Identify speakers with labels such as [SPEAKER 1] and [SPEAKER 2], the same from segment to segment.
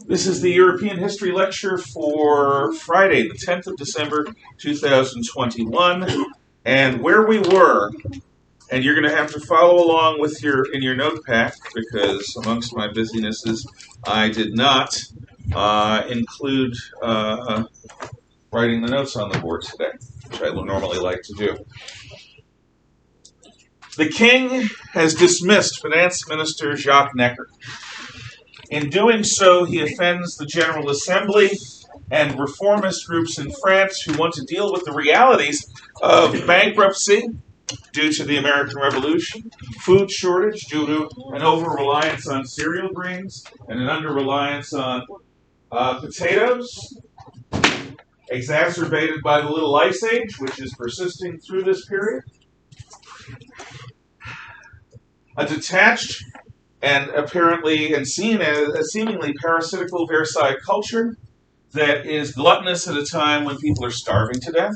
[SPEAKER 1] This is the European History Lecture for Friday, the 10th of December, 2021. And where we were, and you're going to have to follow along with in your notepad, because amongst my busynesses, I did not include writing the notes on the board today, which I normally like to do. The king has dismissed Finance Minister Jacques Necker. In doing so, he offends the General Assembly and reformist groups in France who want to deal with the realities of bankruptcy due to the American Revolution, food shortage due to an over-reliance on cereal grains and an under-reliance on potatoes, exacerbated by the Little Ice Age, which is persisting through this period. A detached and apparently and seen as a seemingly parasitical Versailles culture that is gluttonous at a time when people are starving to death,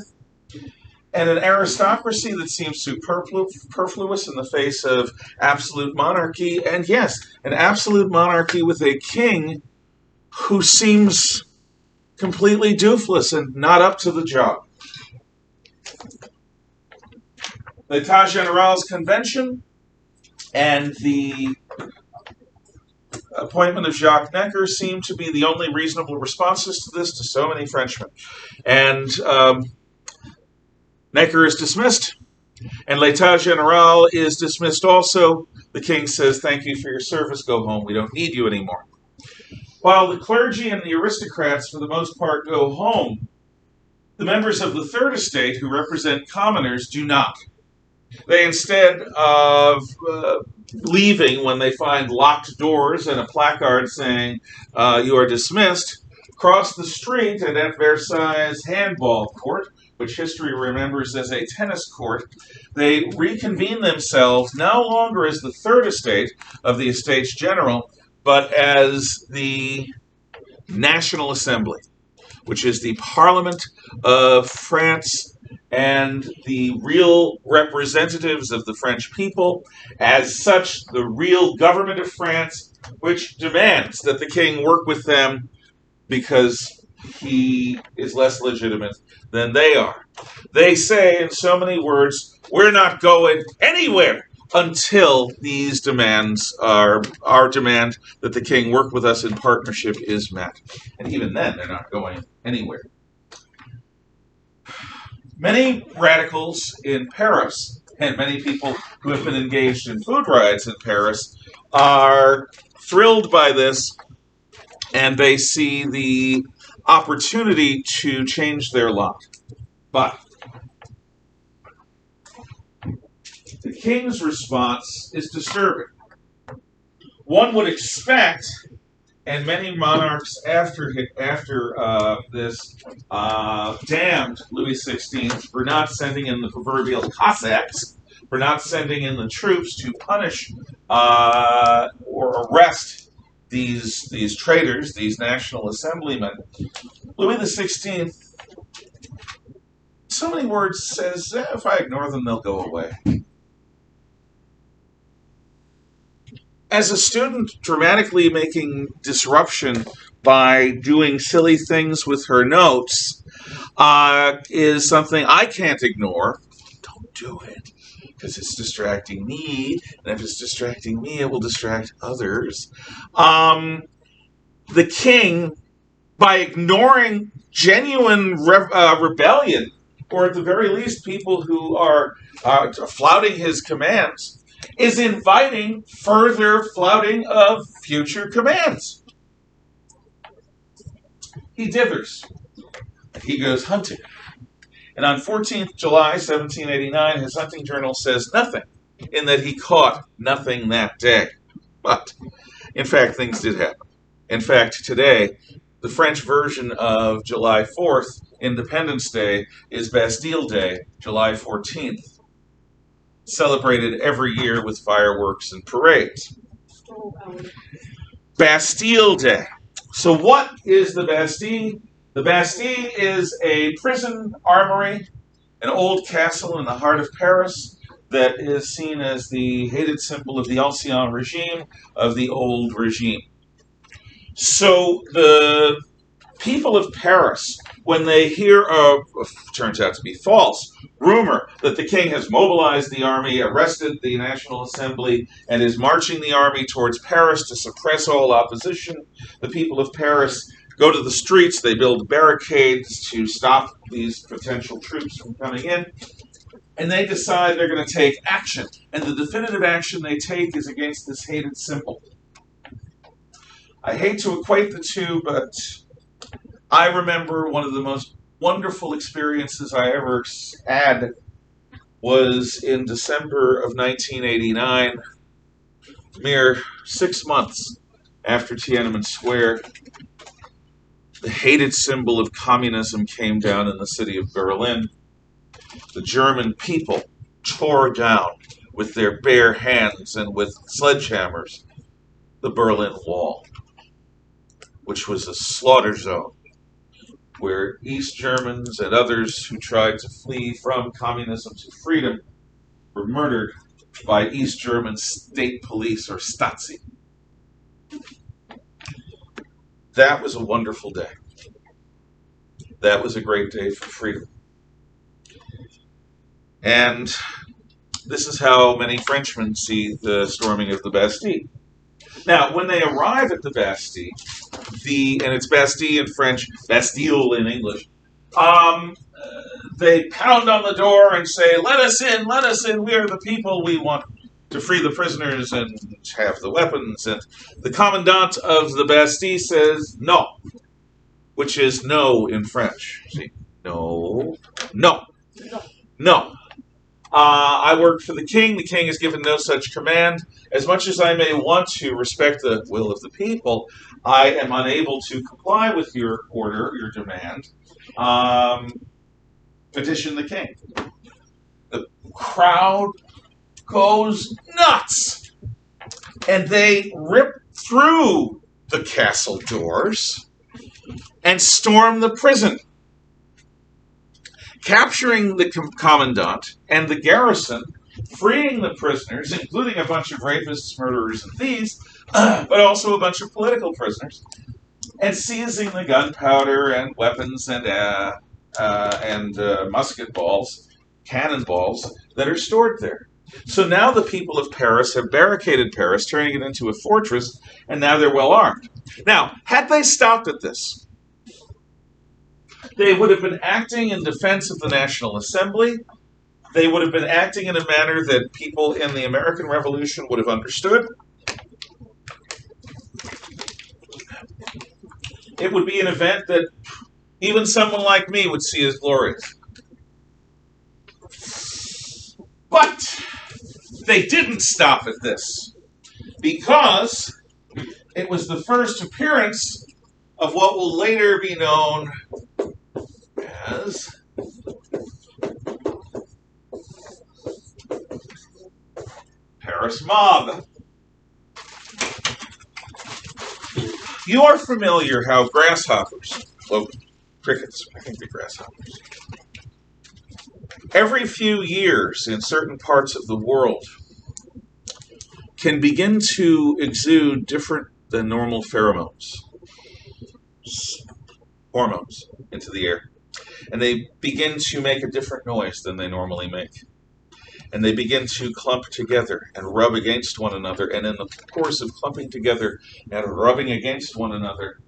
[SPEAKER 1] and an aristocracy that seems superfluous in the face of absolute monarchy, and yes, an absolute monarchy with a king who seems completely doofless and not up to the job. The États Généraux convention and the appointment of Jacques Necker seem to be the only reasonable responses to this to so many Frenchmen. And Necker is dismissed, and l'État Général is dismissed also. The king says, "Thank you for your service, go home, we don't need you anymore." While the clergy and the aristocrats, for the most part, go home, the members of the Third Estate, who represent commoners, do not. They, instead of leaving when they find locked doors and a placard saying, "You are dismissed," cross the street and at Versailles' handball court, which history remembers as a tennis court, they reconvene themselves no longer as the Third Estate of the Estates General, but as the National Assembly, which is the Parliament of France and the real representatives of the French people, as such, the real government of France, which demands that the king work with them because he is less legitimate than they are. They say, in so many words, we're not going anywhere until these demands our demand that the king work with us in partnership is met. And even then, they're not going anywhere. Many radicals in Paris, and many people who have been engaged in food riots in Paris, are thrilled by this, and they see the opportunity to change their lot. But the king's response is disturbing. One would expect, and many monarchs after this damned Louis XVI for not sending in the proverbial Cossacks, for not sending in the troops to punish or arrest these traitors, these National Assemblymen. Louis XVI, so many words, says, if I ignore them, they'll go away. As a student, dramatically making disruption by doing silly things with her notes is something I can't ignore. Don't do it, because it's distracting me, and if it's distracting me, it will distract others. The king, by ignoring genuine rebellion, or at the very least people who are flouting his commands, is inviting further flouting of future commands. He dithers. He goes hunting. And on 14th July, 1789, his hunting journal says nothing, in that he caught nothing that day. But, in fact, things did happen. In fact, today, the French version of July 4th, Independence Day, is Bastille Day, July 14th. Celebrated every year with fireworks and parades. Bastille Day. So what is the Bastille? The Bastille is a prison armory, an old castle in the heart of Paris that is seen as the hated symbol of the ancien regime, of the old regime. So the people of Paris, when they hear turns out to be false, rumor that the king has mobilized the army, arrested the National Assembly, and is marching the army towards Paris to suppress all opposition, the people of Paris go to the streets, they build barricades to stop these potential troops from coming in, and they decide they're going to take action. And the definitive action they take is against this hated symbol. I hate to equate the two, but I remember one of the most wonderful experiences I ever had was in December of 1989, mere 6 months after Tiananmen Square. The hated symbol of communism came down in the city of Berlin. The German people tore down with their bare hands and with sledgehammers the Berlin Wall, which was a slaughter zone where East Germans and others who tried to flee from communism to freedom were murdered by East German state police, or Stasi. That was a wonderful day. That was a great day for freedom. And this is how many Frenchmen see the storming of the Bastille. Now, when they arrive at the Bastille, and it's Bastille in French, Bastille in English, they pound on the door and say, let us in, we are the people, we want to free the prisoners and have the weapons. And the commandant of the Bastille says, no, which is no in French. See, no, no, no. I work for the king. The king has given no such command. As much as I may want to respect the will of the people, I am unable to comply with your order, your demand. Petition the king. The crowd goes nuts. And they rip through the castle doors and storm the prison, capturing the commandant and the garrison, freeing the prisoners, including a bunch of rapists, murderers, and thieves, but also a bunch of political prisoners, and seizing the gunpowder and weapons and musket balls, cannonballs that are stored there. So now the people of Paris have barricaded Paris, turning it into a fortress, and now they're well armed. Now, had they stopped at this, they would have been acting in defense of the National Assembly. They would have been acting in a manner that people in the American Revolution would have understood. It would be an event that even someone like me would see as glorious. But they didn't stop at this, because it was the first appearance of what will later be known as Paris Mob. You are familiar how grasshoppers, crickets, I think they're grasshoppers, every few years in certain parts of the world can begin to exude different than normal hormones into the air. And they begin to make a different noise than they normally make. And they begin to clump together and rub against one another. And in the course of clumping together and rubbing against one another,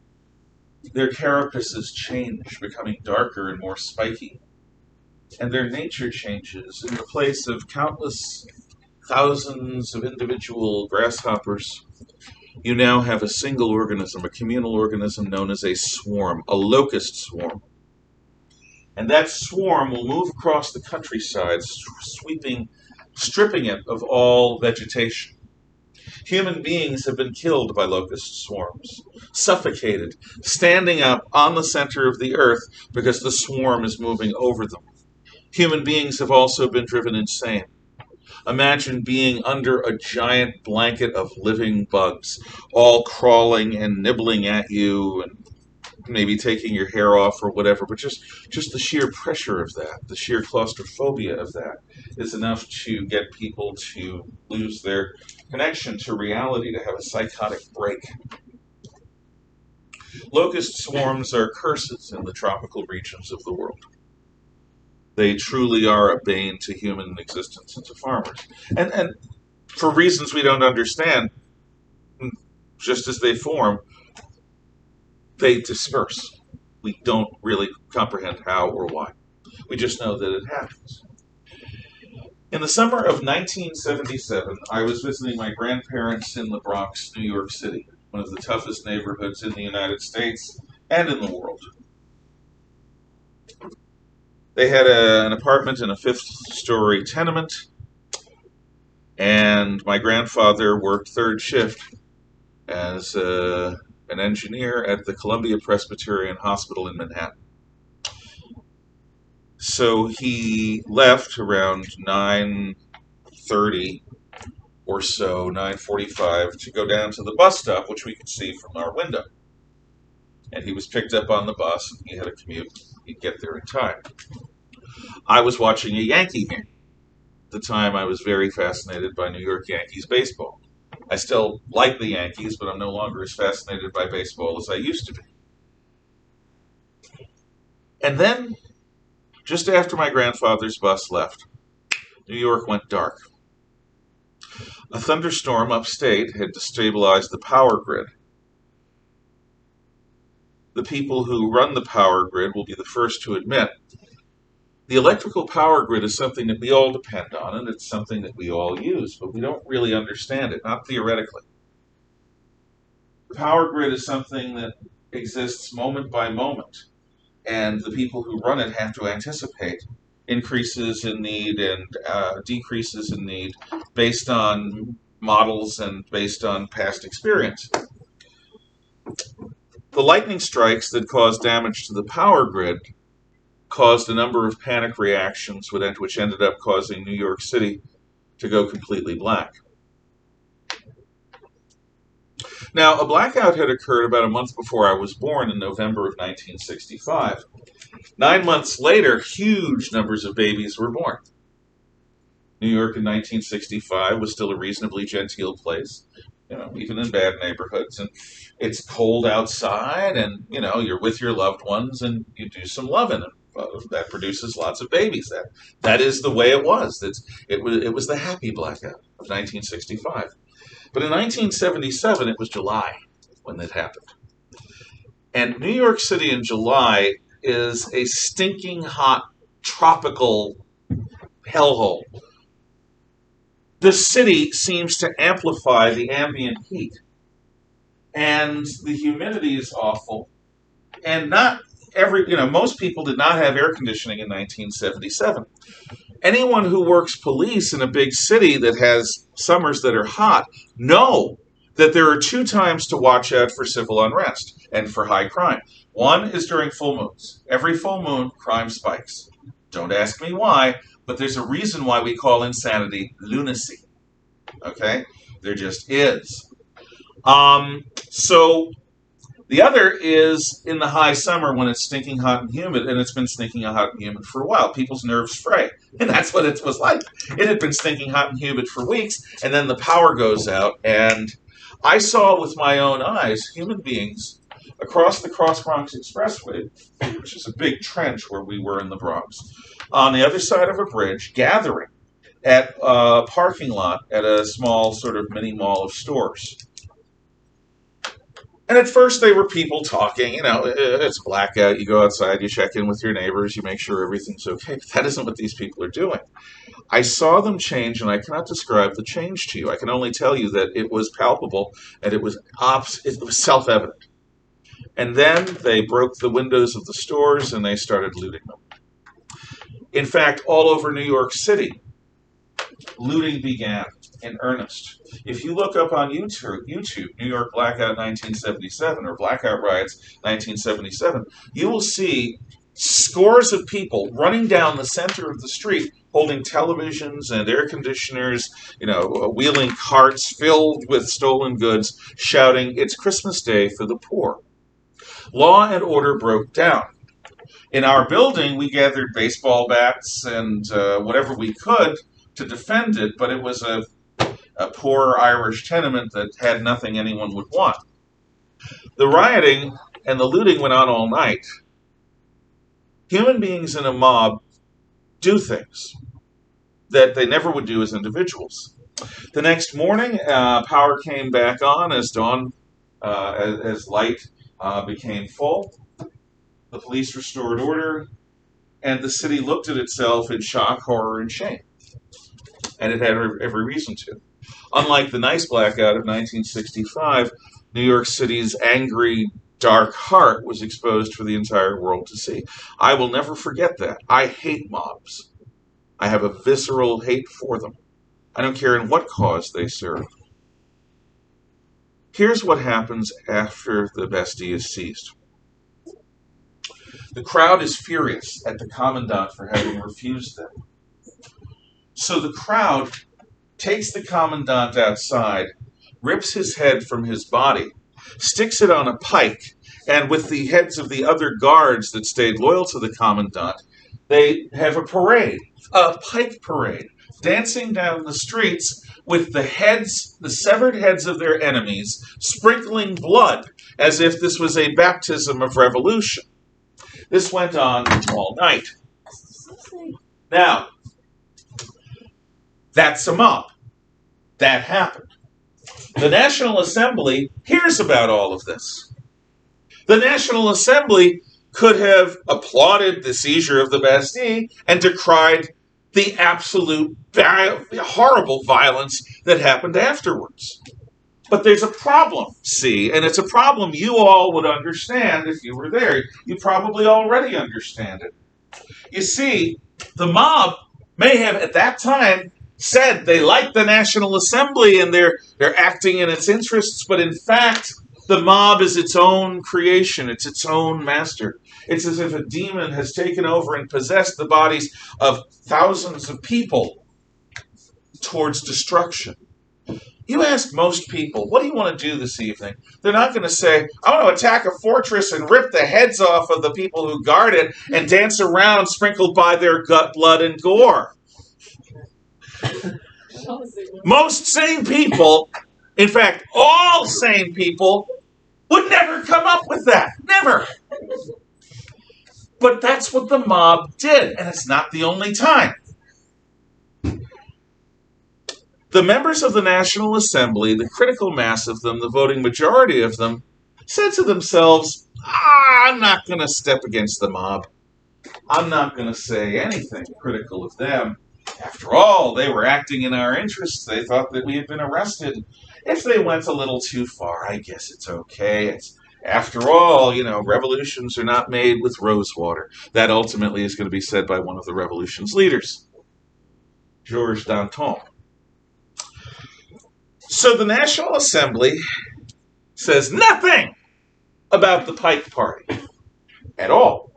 [SPEAKER 1] their carapaces change, becoming darker and more spiky. And their nature changes. In the place of countless thousands of individual grasshoppers, you now have a single organism, a communal organism known as a swarm, a locust swarm. And that swarm will move across the countryside, stripping it of all vegetation. Human beings have been killed by locust swarms, suffocated, standing up on the center of the earth because the swarm is moving over them. Human beings have also been driven insane. Imagine being under a giant blanket of living bugs, all crawling and nibbling at you and maybe taking your hair off or whatever, but just the sheer pressure of that, the sheer claustrophobia of that is enough to get people to lose their connection to reality, to have a psychotic break. Locust swarms are curses in the tropical regions of the world. They truly are a bane to human existence and to farmers. And for reasons we don't understand, just as they form, they disperse. We don't really comprehend how or why. We just know that it happens. In the summer of 1977, I was visiting my grandparents in the Bronx, New York City, one of the toughest neighborhoods in the United States and in the world. They had an apartment in a fifth-story tenement, and my grandfather worked third shift as an engineer at the Columbia Presbyterian Hospital in Manhattan. So he left around 9:30 or so, 9:45, to go down to the bus stop, which we could see from our window. And he was picked up on the bus, and he had a commute. He'd get there in time. I was watching a Yankee game. At the time, I was very fascinated by New York Yankees baseball. I still like the Yankees, but I'm no longer as fascinated by baseball as I used to be. And then, just after my grandfather's bus left, New York went dark. A thunderstorm upstate had destabilized the power grid. The people who run the power grid will be the first to admit the electrical power grid is something that we all depend on, and it's something that we all use, but we don't really understand it, not theoretically. The power grid is something that exists moment by moment, and the people who run it have to anticipate increases in need and decreases in need based on models and based on past experience. The lightning strikes that caused damage to the power grid caused a number of panic reactions, which ended up causing New York City to go completely black. Now, a blackout had occurred about a month before I was born in November of 1965. 9 months later, huge numbers of babies were born. New York in 1965 was still a reasonably genteel place, even in bad neighborhoods. And it's cold outside, and, you're with your loved ones, and you do some loving. That produces lots of babies. That is the way it was. It was the happy blackout of 1965. But in 1977, it was July when it happened. And New York City in July is a stinking hot tropical hellhole. The city seems to amplify the ambient heat. And the humidity is awful. And most people did not have air conditioning in 1977. Anyone who works police in a big city that has summers that are hot know that there are 2 times to watch out for civil unrest and for high crime. One is during full moons. Every full moon, crime spikes. Don't ask me why, but there's a reason why we call insanity lunacy. Okay? There just is. So the other is in the high summer when it's stinking hot and humid, and it's been stinking hot and humid for a while. People's nerves fray, and that's what it was like. It had been stinking hot and humid for weeks, and then the power goes out, and I saw with my own eyes human beings across the Cross Bronx Expressway, which is a big trench where we were in the Bronx, on the other side of a bridge, gathering at a parking lot at a small sort of mini mall of stores. And at first they were people talking, it's blackout, you go outside, you check in with your neighbors, you make sure everything's okay. But that isn't what these people are doing. I saw them change, and I cannot describe the change to you. I can only tell you that it was palpable, and it was self-evident. And then they broke the windows of the stores, and they started looting them. In fact, all over New York City, looting began in earnest. If you look up on YouTube, New York Blackout 1977 or Blackout Riots 1977, you will see scores of people running down the center of the street holding televisions and air conditioners, wheeling carts filled with stolen goods, shouting, "It's Christmas Day for the poor." Law and order broke down. In our building, we gathered baseball bats and whatever we could to defend it, but it was a poor Irish tenement that had nothing anyone would want. The rioting and the looting went on all night. Human beings in a mob do things that they never would do as individuals. The next morning, power came back on as dawn, as light became full. The police restored order, and the city looked at itself in shock, horror, and shame. And it had every reason to. Unlike the nice blackout of 1965, New York City's angry, dark heart was exposed for the entire world to see. I will never forget that. I hate mobs. I have a visceral hate for them. I don't care in what cause they serve. Here's what happens after the Bastille is seized. The crowd is furious at the commandant for having refused them. So the crowd takes the commandant outside, rips his head from his body, sticks it on a pike, and with the heads of the other guards that stayed loyal to the commandant, they have a parade, a pike parade, dancing down the streets with the severed heads of their enemies, sprinkling blood as if this was a baptism of revolution. This went on all night. Now, that's a mob. That happened. The National Assembly hears about all of this. The National Assembly could have applauded the seizure of the Bastille and decried the absolute horrible violence that happened afterwards. But there's a problem, see, and it's a problem you all would understand if you were there. You probably already understand it. You see, the mob may have at that time said they like the National Assembly and they're acting in its interests, but in fact, the mob is its own creation. It's its own master. It's as if a demon has taken over and possessed the bodies of thousands of people towards destruction. You ask most people, what do you want to do this evening? They're not going to say, I want to attack a fortress and rip the heads off of the people who guard it and dance around sprinkled by their gut, blood, and gore. Most sane people, in fact, all sane people, would never come up with that. Never. But that's what the mob did, and it's not the only time. The members of the National Assembly, the critical mass of them, the voting majority of them, said to themselves, I'm not going to step against the mob. I'm not going to say anything critical of them. After all, they were acting in our interests. They thought that we had been arrested. If they went a little too far, I guess it's okay. After all, revolutions are not made with rose water. That ultimately is going to be said by one of the revolution's leaders, Georges Danton. So the National Assembly says nothing about the Pike Party at all.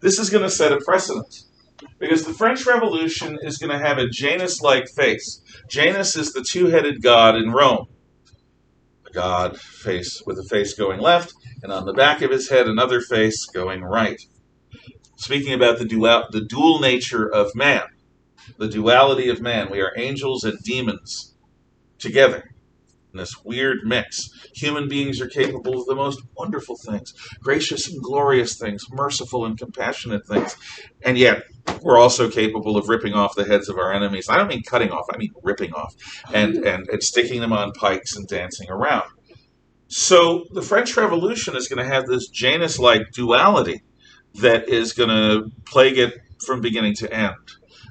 [SPEAKER 1] This is going to set a precedent because the French Revolution is going to have a Janus-like face. Janus is the two-headed god in Rome. A god face with a face going left, and on the back of his head another face going right. Speaking about the dual nature of man, the duality of man, we are angels and demons together in this weird mix. Human beings are capable of the most wonderful things, gracious and glorious things, merciful and compassionate things, and yet we're also capable of ripping off the heads of our enemies. I don't mean cutting off, I mean ripping off, and sticking them on pikes and dancing around. So the French Revolution is going to have this Janus-like duality that is going to plague it from beginning to end.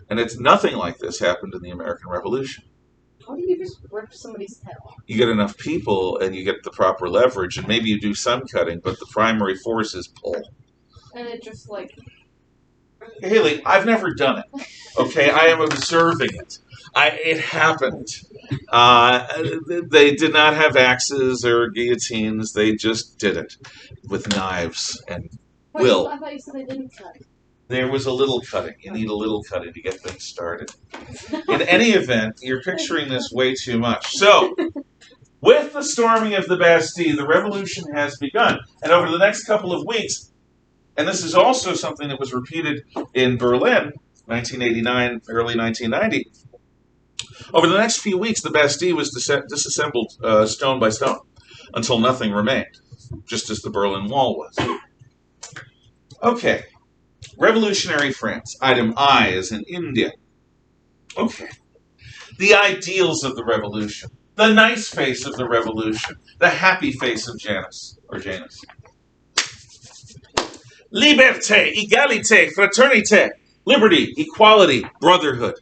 [SPEAKER 1] And it's nothing like this happened in the American Revolution.
[SPEAKER 2] How do you just rip somebody's head off?
[SPEAKER 1] You get enough people and you get the proper leverage, and maybe you do some cutting, but the primary force is pull.
[SPEAKER 2] And it just
[SPEAKER 1] Haley, I've never done it. Okay, I am observing it. It happened. They did not have axes or guillotines. They just did it with knives and will.
[SPEAKER 2] I thought you said they didn't cut.
[SPEAKER 1] There was a little cutting. You need a little cutting to get things started. In any event, you're picturing this way too much. So, with the storming of the Bastille, the revolution has begun. And over the next couple of weeks, and this is also something that was repeated in Berlin, 1989, early 1990, over the next few weeks, the Bastille was disassembled stone by stone. until nothing remained, just as the Berlin Wall was. Okay, revolutionary France. Item I is in India. Okay, the ideals of the revolution, the nice face of the revolution, the happy face of Janus, or Janus. Liberté, égalité, fraternité, liberty, equality, brotherhood.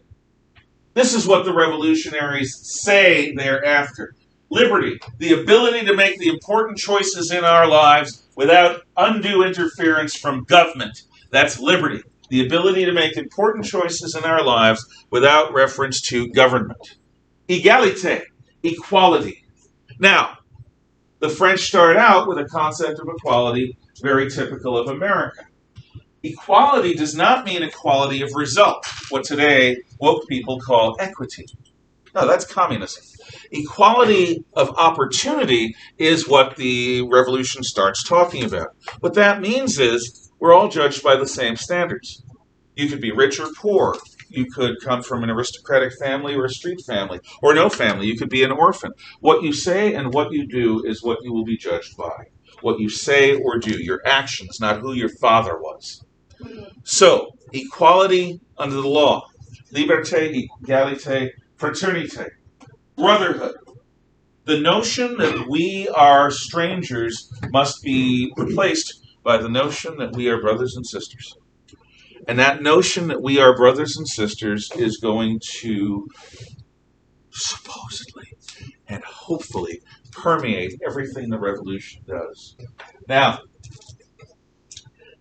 [SPEAKER 1] This is what the revolutionaries say they're after. Liberty, the ability to make the important choices in our lives without undue interference from government. That's liberty, the ability to make important choices in our lives without reference to government. Égalité, equality. Now, the French start out with a concept of equality very typical of America. Equality does not mean equality of result, what today woke people call equity. No, that's communism. Equality of opportunity is what the revolution starts talking about. What that means is we're all judged by the same standards. You could be rich or poor. You could come from an aristocratic family or a street family, or no family. You could be an orphan. What you say and what you do is what you will be judged by. What you say or do, your actions, not who your father was. So, equality under the law. Liberté, égalité, fraternité. Brotherhood. The notion that we are strangers must be replaced by the notion that we are brothers and sisters. And that notion that we are brothers and sisters is going to supposedly and hopefully permeate everything the revolution does. Now,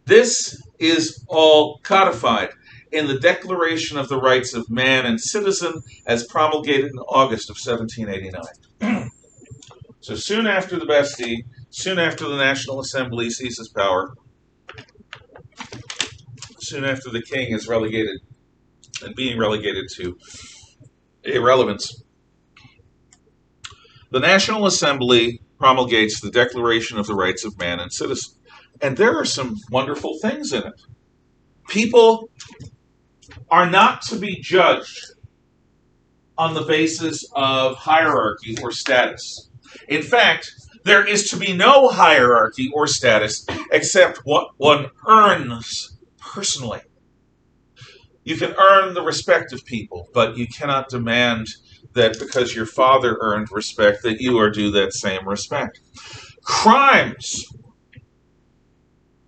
[SPEAKER 1] this is all codified in the Declaration of the Rights of Man and Citizen as promulgated in August of 1789. So soon after the Bastille, soon after the National Assembly seizes power, soon after the king is relegated and being relegated to irrelevance, the National Assembly promulgates the Declaration of the Rights of Man and Citizen. And there are some wonderful things in it. People are not to be judged on the basis of hierarchy or status. In fact, there is to be no hierarchy or status except what one earns personally. You can earn the respect of people, but you cannot demand that because your father earned respect that you are due that same respect. Crimes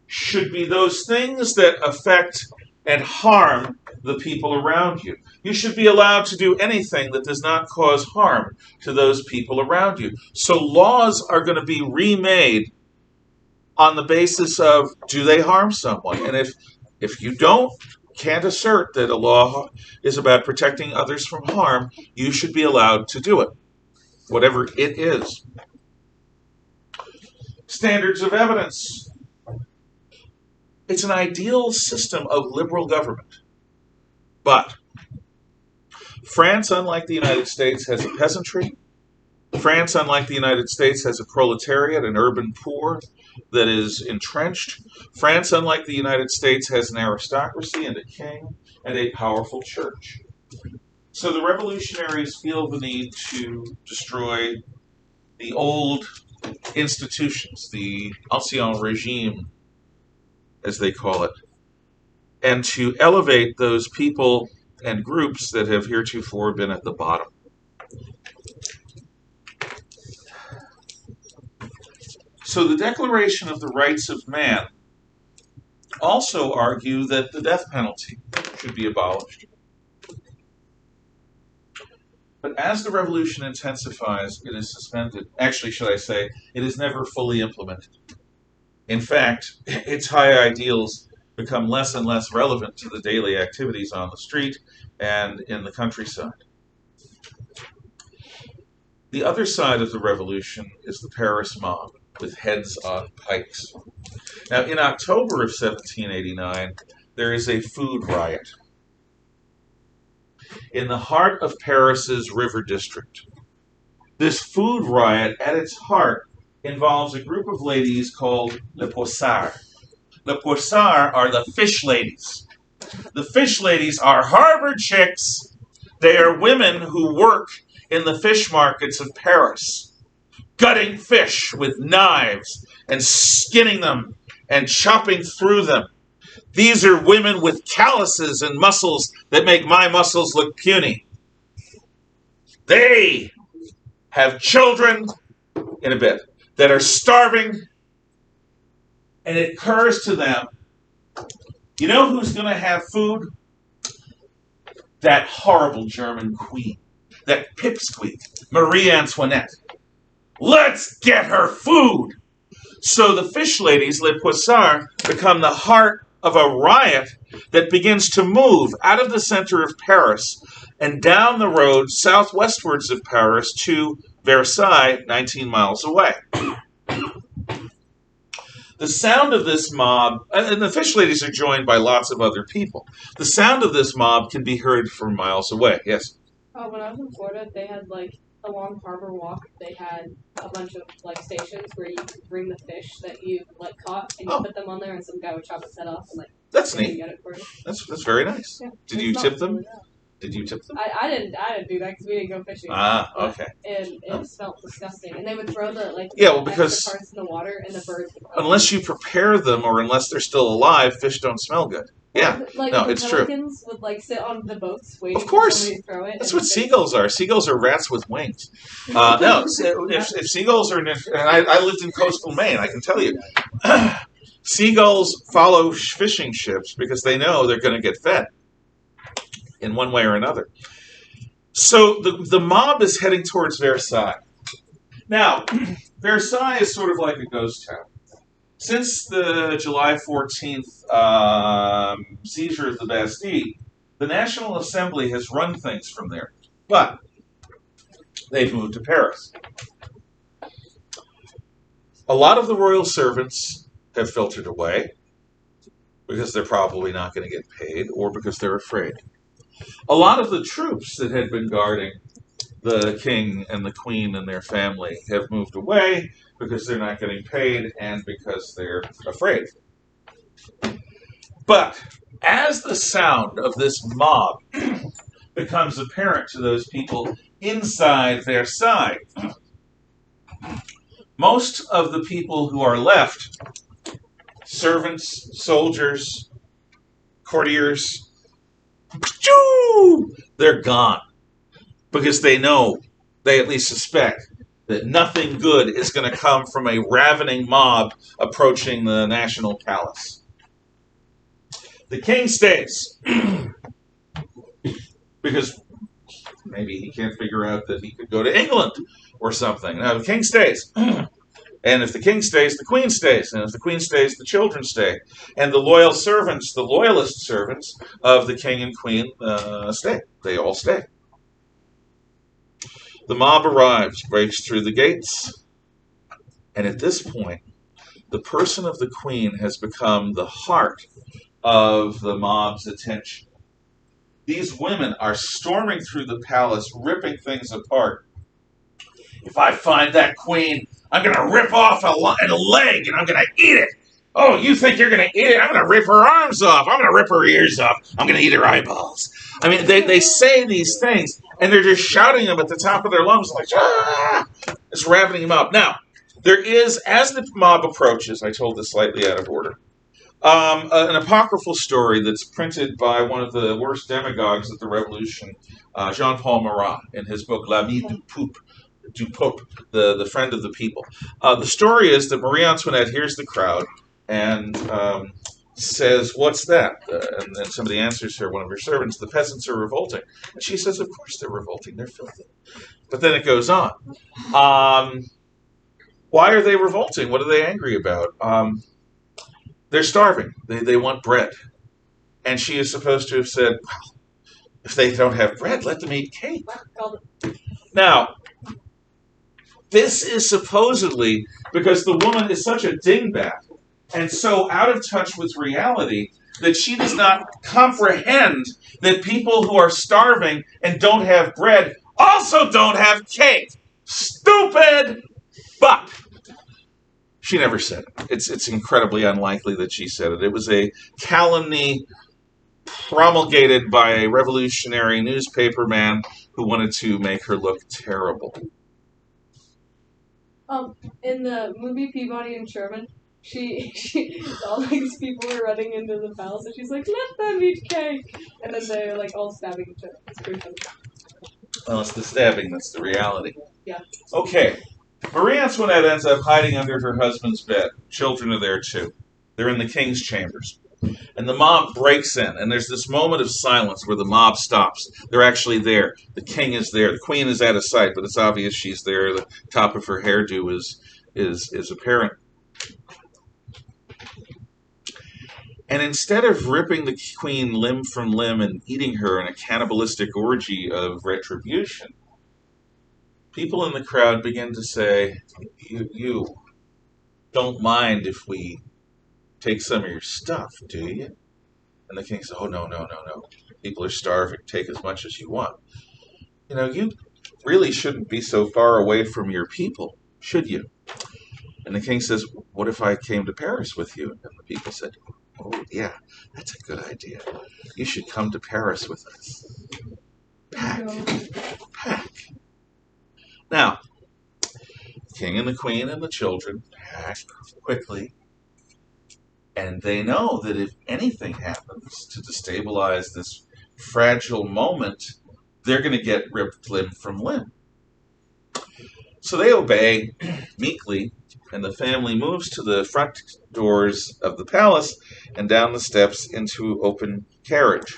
[SPEAKER 1] should be those things that affect and harm the people around you. You should be allowed to do anything that does not cause harm to those people around you. So laws are going to be remade on the basis of, do they harm someone? And if you can't assert that a law is about protecting others from harm, you should be allowed to do it, whatever it is. Standards of evidence. It's an ideal system of liberal government. But France, unlike the United States, has a peasantry. France, unlike the United States, has a proletariat, an urban poor that is entrenched. France, unlike the United States, has an aristocracy and a king and a powerful church. So the revolutionaries feel the need to destroy the old institutions, the ancien régime, as they call it, and to elevate those people and groups that have heretofore been at the bottom. So the Declaration of the Rights of Man also argue that the death penalty should be abolished. But as the revolution intensifies, it is suspended. Actually, should I say, it is never fully implemented. In fact, its high ideals become less and less relevant to the daily activities on the street and in the countryside. The other side of the revolution is the Paris mob, with heads on pikes. Now, in October of 1789, there is a food riot in the heart of Paris's river district. This food riot, at its heart, involves a group of ladies called les poissards. The poissards are the fish ladies. The fish ladies are harbor chicks. They are women who work in the fish markets of Paris. gutting fish with knives and skinning them and chopping through them. These are women with calluses and muscles that make my muscles look puny. They have children in a bit that are starving, and it occurs to them, you know who's going to have food? That horrible German queen, that pipsqueak, Marie Antoinette. Let's get her food! So the fish ladies, les poissards, become the heart of a riot that begins to move out of the center of Paris and down the road southwestwards of Paris to Versailles, 19 miles away. The sound of this mob, and the fish ladies are joined by lots of other people. The sound of this mob can be heard from miles away. Yes?
[SPEAKER 2] Oh, when I was in Florida, they had, like, along Harbor Walk, they had a bunch of, like, stations where you could bring the fish that you, like, caught, and you put them on there, and some guy would chop its head off, and, like,
[SPEAKER 1] that's neat.
[SPEAKER 2] Get it for you.
[SPEAKER 1] That's very nice.
[SPEAKER 2] Yeah.
[SPEAKER 1] Did you tip them? Did you tip them?
[SPEAKER 2] I didn't do that because we didn't go fishing.
[SPEAKER 1] Okay.
[SPEAKER 2] And it smelled disgusting. And they would throw the
[SPEAKER 1] because
[SPEAKER 2] parts in the water, and the birds would
[SPEAKER 1] unless you prepare them or unless they're still alive, fish don't smell good. Yeah,
[SPEAKER 2] like,
[SPEAKER 1] no, it's true.
[SPEAKER 2] Pelicans would like sit on the boats waiting
[SPEAKER 1] of course.
[SPEAKER 2] for somebody to throw it.
[SPEAKER 1] That's what seagulls are. Seagulls are rats with wings. No, if seagulls are, and I lived in coastal Maine, I can tell you, seagulls follow fishing ships because they know they're going to get fed in one way or another. So the mob is heading towards Versailles. Now, Versailles is sort of like a ghost town. Since the July 14th seizure of the Bastille, the National Assembly has run things from there. But they've moved to Paris. A lot of the royal servants have filtered away because they're probably not going to get paid or because they're afraid. A lot of the troops that had been guarding the king and the queen and their family have moved away because they're not getting paid and because they're afraid. But as the sound of this mob becomes apparent to those people inside Versailles, most of the people who are left, servants, soldiers, courtiers, they're gone. Because they know, they at least suspect, that nothing good is going to come from a ravening mob approaching the national palace. The king stays. Because maybe he can't figure out that he could go to England or something. Now, the king stays. And if the king stays, the queen stays. And if the queen stays, the children stay. And the loyal servants, the loyalist servants of the king and queen stay. They all stay. The mob arrives, breaks through the gates. And at this point, the person of the queen has become the heart of the mob's attention. These women are storming through the palace, ripping things apart. If I find that queen, I'm going to rip off a leg and I'm going to eat it. Oh, you think you're going to eat it? I'm going to rip her arms off. I'm going to rip her ears off. I'm going to eat her eyeballs. I mean, they say these things, and they're just shouting them at the top of their lungs, like, ah! It's ravening them up. Now, there is, as the mob approaches, I told this slightly out of order, an apocryphal story that's printed by one of the worst demagogues of the Revolution, Jean-Paul Marat, in his book L'Ami du Peuple, the friend of the people. The story is that Marie Antoinette hears the crowd and says, "What's that?" And then somebody answers her, one of her servants, "The peasants are revolting." And she says, "Of course they're revolting, they're filthy." But then it goes on. Why are they revolting? What are they angry about? They're starving. They want bread. And she is supposed to have said, well, if they don't have bread, let them eat cake. Now, this is supposedly because the woman is such a dingbat and so out of touch with reality that she does not comprehend that people who are starving and don't have bread also don't have cake. Stupid! But she never said it. It's incredibly unlikely that she said it. It was a calumny promulgated by a revolutionary newspaper man who wanted to make her look terrible.
[SPEAKER 2] In the movie Peabody and Sherman, all these people were running into the palace, and she's like, "Let them eat cake," and then they're like all stabbing each other. It's pretty funny.
[SPEAKER 1] Well, it's the stabbing that's the reality.
[SPEAKER 2] Yeah.
[SPEAKER 1] Okay. Marie Antoinette ends up hiding under her husband's bed. Children are there too. They're in the king's chambers. And the mob breaks in, and there's this moment of silence where the mob stops. They're actually there. The king is there. The queen is out of sight, but it's obvious she's there. The top of her hairdo is apparent. And instead of ripping the queen limb from limb and eating her in a cannibalistic orgy of retribution, people in the crowd begin to say, you don't mind if we take some of your stuff, do you? And the king says, oh, no. People are starving. Take as much as you want. You really shouldn't be so far away from your people, should you? And the king says, what if I came to Paris with you? And the people said, oh, yeah, that's a good idea. You should come to Paris with us. Pack. Now, the king and the queen and the children pack quickly. And they know that if anything happens to destabilize this fragile moment, they're going to get ripped limb from limb. So they obey meekly, and the family moves to the front doors of the palace and down the steps into open carriage.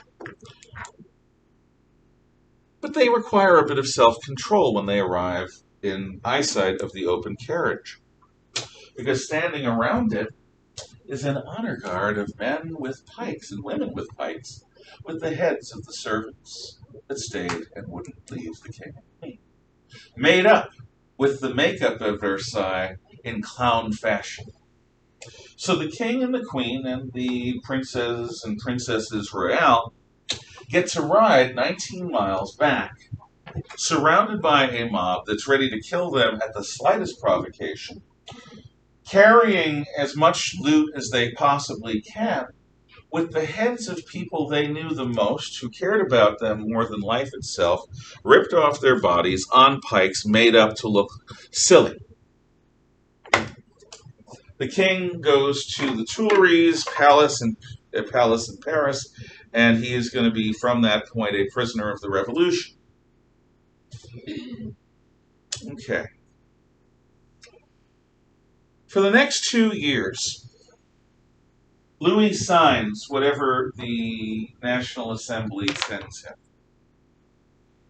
[SPEAKER 1] But they require a bit of self-control when they arrive in eyesight of the open carriage, because standing around it is an honor guard of men with pikes and women with pikes, with the heads of the servants that stayed and wouldn't leave the king and queen, made up with the makeup of Versailles in clown fashion. So the king and the queen and the princes and princesses royale get to ride 19 miles back, surrounded by a mob that's ready to kill them at the slightest provocation, carrying as much loot as they possibly can, with the heads of people they knew the most, who cared about them more than life itself, ripped off their bodies on pikes, made up to look silly. The king goes to the Tuileries palace in Paris, and he is going to be, from that point, a prisoner of the revolution. Okay. For the next 2 years, Louis signs whatever the National Assembly sends him.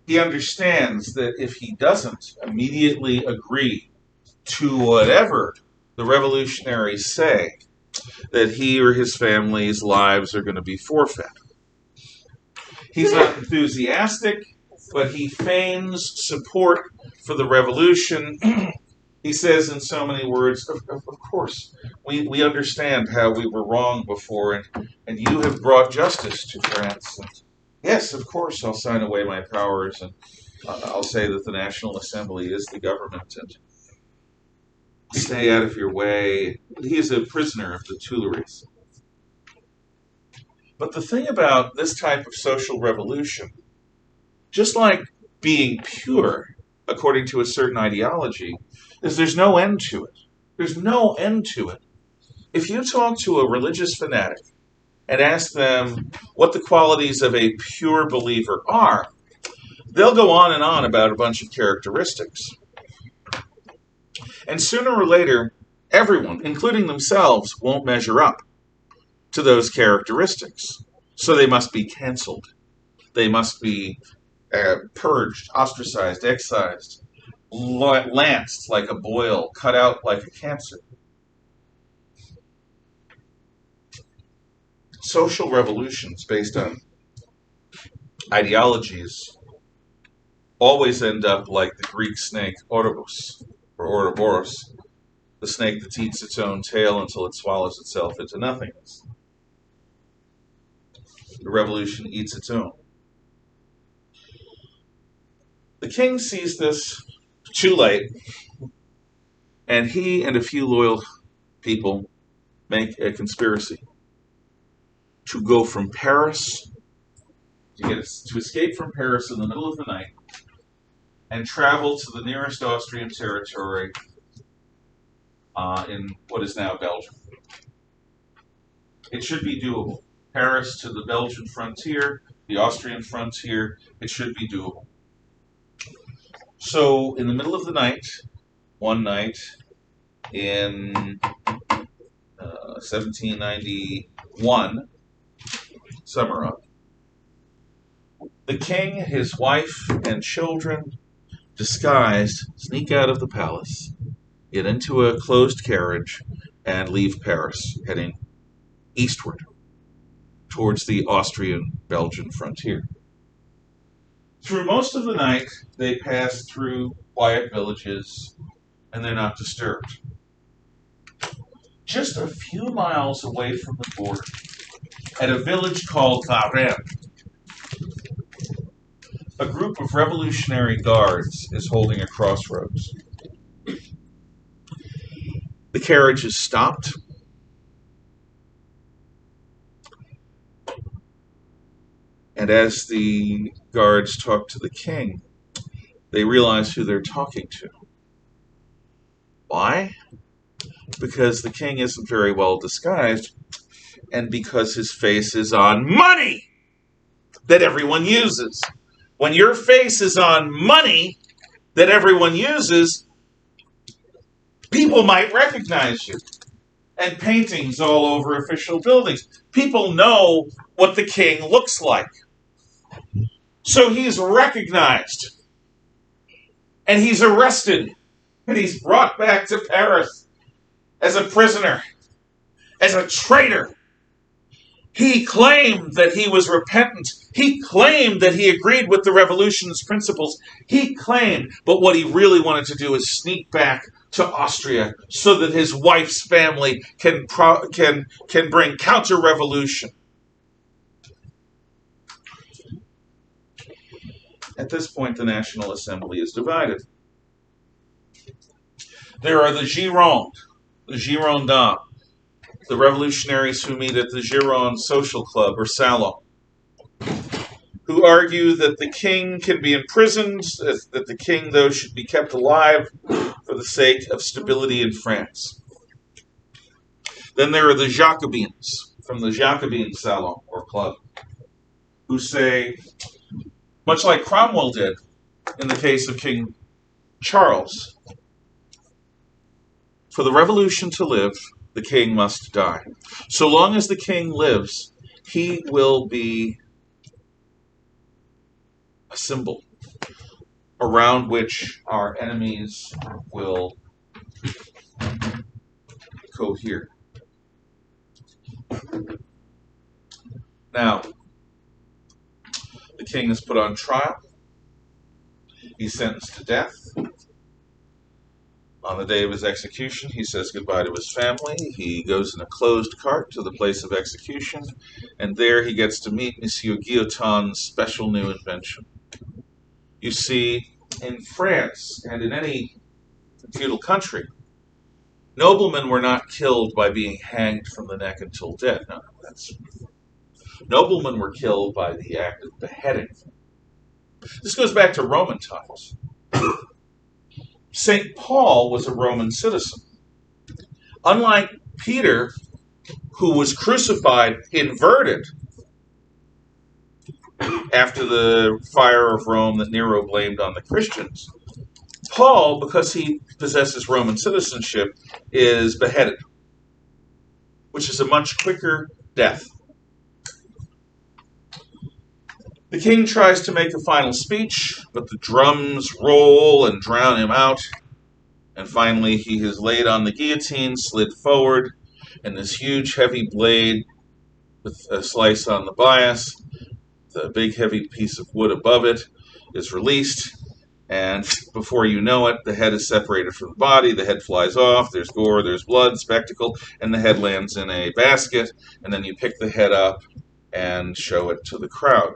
[SPEAKER 1] He understands that if he doesn't immediately agree to whatever the revolutionaries say, that he or his family's lives are going to be forfeit. He's not enthusiastic, but he feigns support for the revolution. He says in so many words, of course, we understand how we were wrong before, and you have brought justice to France. And yes, of course, I'll sign away my powers, and I'll say that the National Assembly is the government, and stay out of your way. He is a prisoner of the Tuileries. But the thing about this type of social revolution, just like being pure, according to a certain ideology, is there's no end to it. There's no end to it. If you talk to a religious fanatic and ask them what the qualities of a pure believer are, they'll go on and on about a bunch of characteristics. And sooner or later, everyone, including themselves, won't measure up to those characteristics. So they must be canceled. They must be purged, ostracized, excised, lanced like a boil, cut out like a cancer. Social revolutions based on ideologies always end up like the Greek snake Ouroboros, or Ouroboros, the snake that eats its own tail until it swallows itself into nothingness. The revolution eats its own. The king sees this too late, and he and a few loyal people make a conspiracy to go from Paris, to escape from Paris in the middle of the night, and travel to the nearest Austrian territory in what is now Belgium. It should be doable. Paris to the Belgian frontier, the Austrian frontier, it should be doable. So, in the middle of the night, one night in 1791, summer up, the king, his wife, and children, disguised, sneak out of the palace, get into a closed carriage, and leave Paris, heading eastward towards the Austrian-Belgian frontier. Through most of the night, they pass through quiet villages, and they're not disturbed. Just a few miles away from the border, at a village called Varennes, a group of Revolutionary Guards is holding a crossroads. The carriage is stopped. And as the guards talk to the king, they realize who they're talking to. Why? Because the king isn't very well disguised, and because his face is on money that everyone uses. When your face is on money that everyone uses, people might recognize you. And paintings all over official buildings. People know what the king looks like. So he's recognized. And he's arrested. And he's brought back to Paris as a prisoner, as a traitor. He claimed that he was repentant. He claimed that he agreed with the revolution's principles. He claimed, but what he really wanted to do is sneak back to Austria so that his wife's family can bring counter-revolution. At this point, the National Assembly is divided. There are the Girondins, the revolutionaries who meet at the Gironde Social Club or Salon, who argue that the king can be imprisoned, that the king, though, should be kept alive for the sake of stability in France. Then there are the Jacobins from the Jacobin Salon or Club, who say, much like Cromwell did in the case of King Charles, for the revolution to live, the king must die. So long as the king lives, he will be a symbol around which our enemies will cohere. Now, the king is put on trial. He's sentenced to death. On the day of his execution, he says goodbye to his family. He goes in a closed cart to the place of execution, and there he gets to meet Monsieur Guillotin's special new invention. You see, in France and in any feudal country, noblemen were not killed by being hanged from the neck until dead. No, noblemen were killed by the act of beheading. This goes back to Roman times. St. Paul was a Roman citizen. Unlike Peter, who was crucified inverted after the fire of Rome that Nero blamed on the Christians, Paul, because he possesses Roman citizenship, is beheaded, which is a much quicker death. The king tries to make a final speech, but the drums roll and drown him out. And finally, he is laid on the guillotine, slid forward, and this huge, heavy blade with a slice on the bias, the big, heavy piece of wood above it, is released. And before you know it, the head is separated from the body, the head flies off, there's gore, there's blood, spectacle, and the head lands in a basket, and then you pick the head up and show it to the crowd.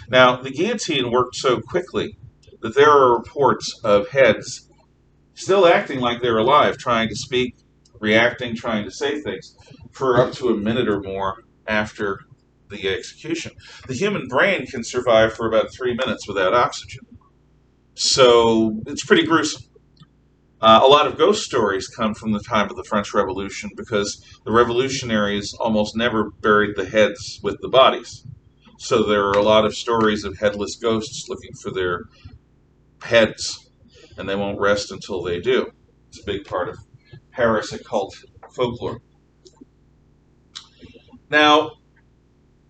[SPEAKER 1] Now, the guillotine worked so quickly that there are reports of heads still acting like they're alive, trying to speak, reacting, trying to say things, for up to a minute or more after the execution. The human brain can survive for about 3 minutes without oxygen. So it's pretty gruesome. A lot of ghost stories come from the time of the French Revolution because the revolutionaries almost never buried the heads with the bodies. So there are a lot of stories of headless ghosts looking for their heads, and they won't rest until they do. It's a big part of Paris occult folklore. Now,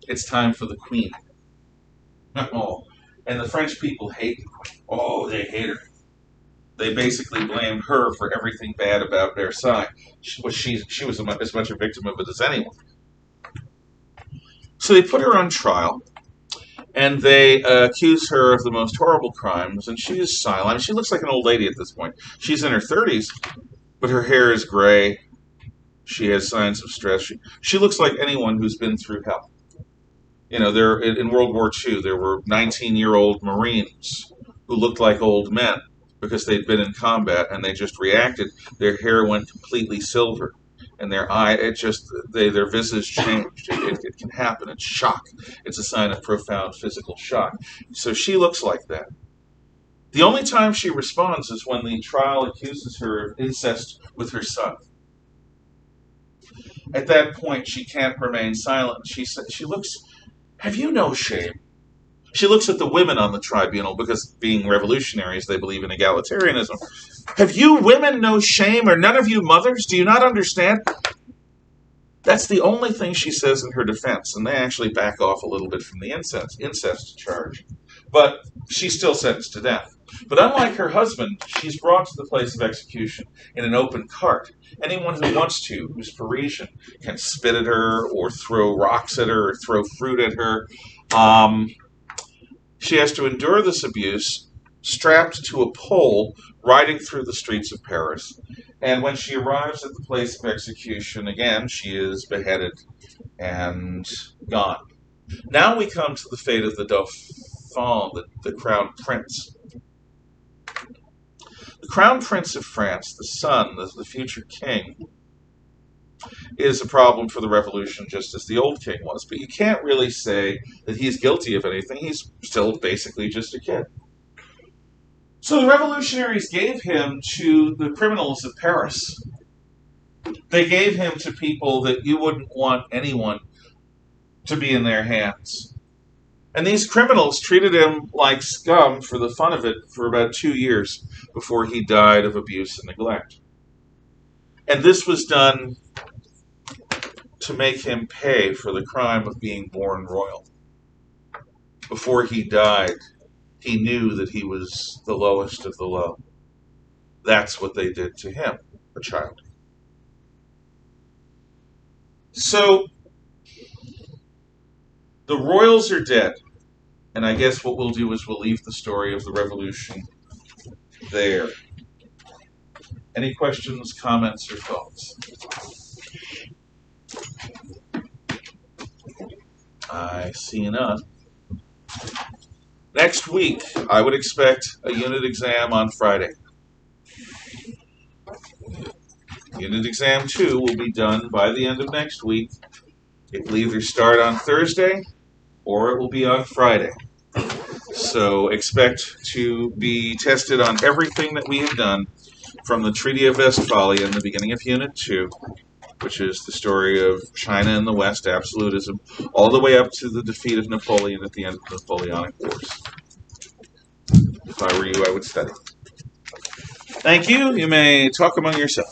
[SPEAKER 1] it's time for the Queen. Oh, and the French people hate the Queen. Oh, they hate her. They basically blame her for everything bad about Versailles. She was as much a victim of it as anyone. So they put her on trial, and they accuse her of the most horrible crimes, and she is silent. I mean, she looks like an old lady at this point. She's in her 30s, but her hair is gray. She has signs of stress. She looks like anyone who's been through hell. You know, there in World War II, there were 19-year-old Marines who looked like old men because they'd been in combat and they just reacted. Their hair went completely silver, and their visage changed. It can happen. It's shock. It's a sign of profound physical shock. So she looks like that. The only time she responds is when the trial accuses her of incest with her son. At that point, she can't remain silent. She looks. Have you no shame? She looks at the women on the tribunal because, being revolutionaries, they believe in egalitarianism. Have you women no shame, or none of you mothers? Do you not understand? That's the only thing she says in her defense, and they actually back off a little bit from the incest charge. But she's still sentenced to death. But unlike her husband, she's brought to the place of execution in an open cart. Anyone who wants to, who's Parisian, can spit at her, or throw rocks at her, or throw fruit at her. She has to endure this abuse, strapped to a pole, riding through the streets of Paris. And when she arrives at the place of execution, again, she is beheaded and gone. Now we come to the fate of the Dauphin, the crown prince. The crown prince of France, the son, the future king, is a problem for the revolution just as the old king was. But you can't really say that he's guilty of anything. He's still basically just a kid. So the revolutionaries gave him to the criminals of Paris. They gave him to people that you wouldn't want anyone to be in their hands. And these criminals treated him like scum for the fun of it for about 2 years before he died of abuse and neglect. And this was done to make him pay for the crime of being born royal. Before he died, he knew that he was the lowest of the low. That's what they did to him, a child. So, the royals are dead. And I guess what we'll do is we'll leave the story of the revolution there. Any questions, comments, or thoughts? I see none. Next week, I would expect a unit exam on Friday. Unit exam 2 will be done by the end of next week. It will either start on Thursday or it will be on Friday. So expect to be tested on everything that we have done from the Treaty of Westphalia in the beginning of Unit 2, which is the story of China and the West, absolutism, all the way up to the defeat of Napoleon at the end of the Napoleonic Wars. If I were you, I would study. Thank you. You may talk among yourselves.